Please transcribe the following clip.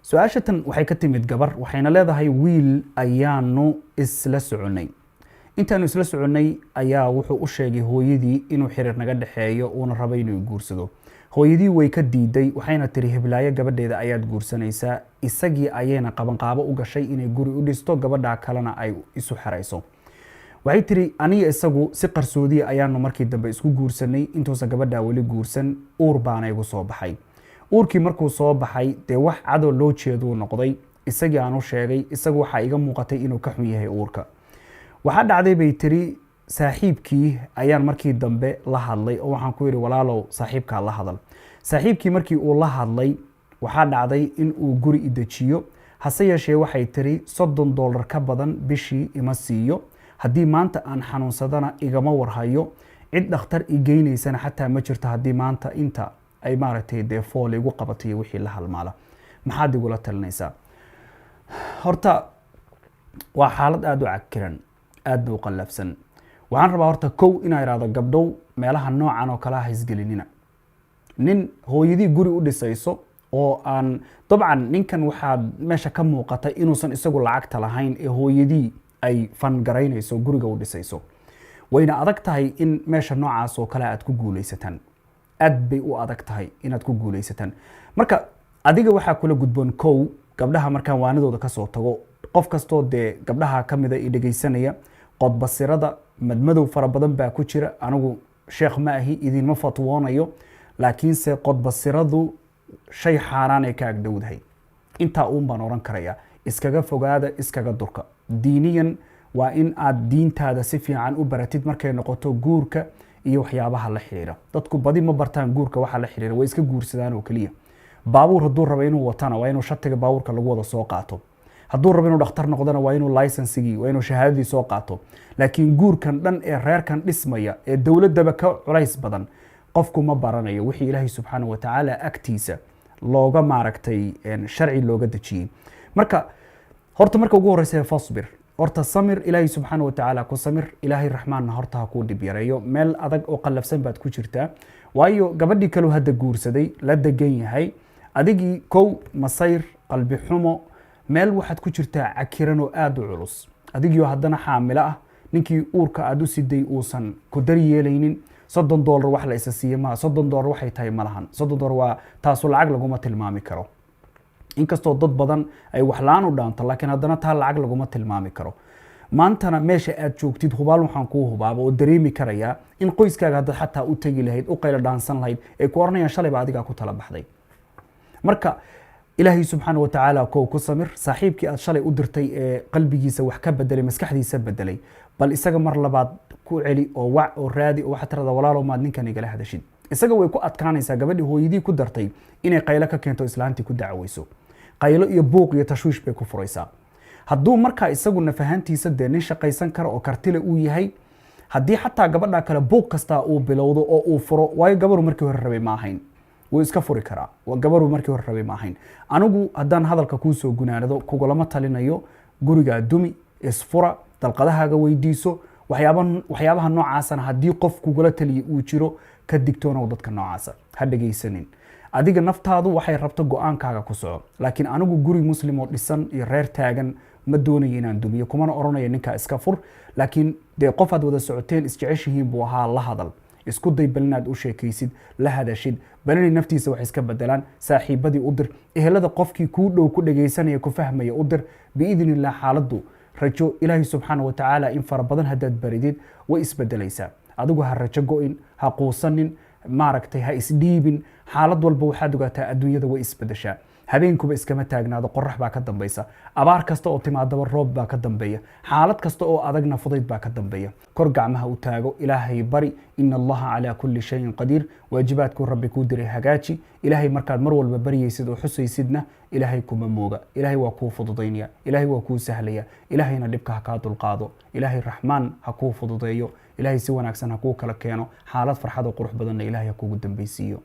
su-aashatan waxay ka timid gabar waxayna leedahay wiil ayaanu isla soconay intaanu isla soconay ayaa wuxuu u sheegay hooyadii inuu xiriir naga dhaxeeyo uuna rabo inuu guursado hooyadii way ka diiday waxayna tiri hiblaayo gabadheeda ayaad guursanaysaa isagii ayayna qabanqaabo u gashay inay guri u dhisto gabadha kalena ay isu xarayso waxay tiri aniga isagu si qarsoodiya ayaanu markii dambe isku guursanay intuusan gabadha weli guursan uur baana igu soo baxay uurkii markuu soo baxay dee wax cadow loo jeeduu noqday isagii aanu sheegay isagu waxaa iga muuqatay inuu ka xun yahay uurka waxaa dhacday bay tiri saaxiibkii ayaan markii dambe la hadlay oo waxaan ku yidhi walaalow saaxiibkaa la hadal saaxiibkii markii uu la hadlay waxaa dhacday in uu guri i dejiyo hase yeeshee waxay tiri $30 ka badan bishii ima siiyo haddii maanta aan xanuunsadana igama warhayo cid dhakhtar i geynaysana xataa ma jirto haddii maanta inta ay maaragtay dee fool igu qabatay wixii la halmaala maxaad igula talinaysaa horta waa xaalad aada u cakiran aadna u qallafsan waxaan rabaa horta kow inaa idhaahdo gabdhow meelaha noocan oo kale ha isgelinina nin hooyadii guri u dhisayso oo aan dabcan ninkan waxaad meesha ka muuqata inuusan isagu lacagta lahayn ee hooyadii ay fangaraynayso guriga u dhisayso wayna adag tahay in meesha noocaas oo kale aad ku guulaysataan aad bay u adag tahay inaad ku guulaysataan marka adiga waxaa kula gudboon kow gabdhaha markaan waanadooda kasoo tago qof kastoo dee gabdhaha ka mida i dhegaysanaya qodbasirada madmadow fara badan baa ku jira anigu sheekh ma ahi idinma fatwoonayo laakiinse qodbasiradu shay xaaraan ay ka agdhowdahay intaa uun baan oran karaya iskaga fogaada iskaga durka diiniyan waa in aad diintaada si fiican u baratid markay noqoto guurka iyo waxyaabaha la xiriira dadku badi ma bartaan guurka waxa la xiriira way iska guursadaan oo kaliya baabuur hadduu rabo inuu watana waa inuu shatiga baabuurka lagu wada soo qaato hadduu rabo inuu dhakhtar noqdana waa inuu laysensigii waa inuu shahaadadii soo qaato laakiin guurkan dhan ee reerkan dhismaya ee dowladaba ka culays badan qofku ma baranayo wixii ilaahay subxaanahu wa tacaala agtiisa looga maaragtay sharci looga dejiyey marka horta marka ugu horeysa fasbir horta samir ilaahay subxaanahu wa tacaala ku samir ilaahay raxmaanna horta ha kuu dhib yareeyo meel adag oo qallafsan baad ku jirtaa waayo gabadhii kaleu hadda guursaday la degan yahay adigii kow masayr qalbi xumo meel waxaad ku jirtaa cakiran oo aada u culus adigiioo haddana xaamilo ah ninkii uurka aada u siday uusan ku daryeelaynin $30 wax la isa siiye maa $30 waxay tahay ma lahan $30 waa taasu lacag laguma tilmaami karo inkastoo dad badan ay wax la-aan u dhaanto laakiin haddana taa lacag laguma tilmaami karo maantana meesha aad joogtid hubaal waxaan kuu hubaaba oo dareemi karayaa in qoyskaaga haddaad xataa u tegi lahayd u qaylo dhaansan lahayd ay ku oranayaan shalayba adigaa ku tala baxday marka ilaahay subxaana wa tacaala kow ku samir saaxiibkii aad shalay u dirtay ee qalbigiisa wax ka bedelay maskaxdiisa bedelay bal isaga mar labaad ku celi oo wac oo raadi oo waxaad tirada walaalow maad ninkan igala hadashid isaga way ku adkaanaysaa gabadhii hooyadii ku dartay inay qaylo ka keento islaantii ku dacwayso qaylo iyo buuq iyo tashwiish bay ku furaysaa hadduu markaa isagu nafahantiisa dee nin shaqaysan kara oo kartile uu yahay haddii xataa gabadha kale buuq kastaa uu bilowdo oo uu furo waayo gabaru markii hore rabay ma ahayn wuu iska furi karaa gabaru markii hore rabay ma ahayn anigu haddaan hadalka kuu soo gunaanado kugulama talinayo gurigaa dumi isfura dalqadahaaga weydiiso waxyaabaha noocaasana haddii qof kugula taliya uu jiro ka digtoonow dadka noocaasa ha dhegaysanin adiga naftaadu waxay rabto go-aankaaga ku soco laakiin anigu guri muslim oo dhisan iyo reer taagan ma doonayo inaan dumiyo kumana oranayo ninkaa iska fur laakiin dee qof aad wada socoteen isjeceshihiin buu ahaa la hadal isku day bal inaad u sheekaysid la hadashid bal inay naftiisa wax iska bedelaan saaxiibadii u dir ehelada qofkii kuu dhow ku dhagaysanaya ku fahmaya u dir biidni illah xaaladdu rajo ilaahay subxaana wa tacaala in fara badan haddaad baridid way isbedelaysaa adigu ha rajo go-in ha quusanin maaragtay ha isdhiibin xaalad walba waxaad ogaataa adduunyada way isbedeshaa habeenkuba iskama taagnaado qorax baa ka dambaysa abaar kasta oo timaadaba roob baa ka dambeeya xaalad kasta oo adagna fudayd baa ka dambeeya kor gacmaha u taago ilaahay bari ina allaha calaa kulli shayin qadiir waajibaadkuu rabbi kuu diray hagaaji ilaahay markaad mar walba baryaysid oo xusaysidna ilaahay kuma mooga ilaahay waa kuu fududaynaya ilaahay waa kuu sahlaya ilaahayna dhibka ha kaa dulqaado ilaahay raxmaan ha kuu fududeeyo ilaahay si wanaagsan ha kuu kala keeno xaalad farxad oo qurux badanna ilaahay ha kugu dambaysiiyo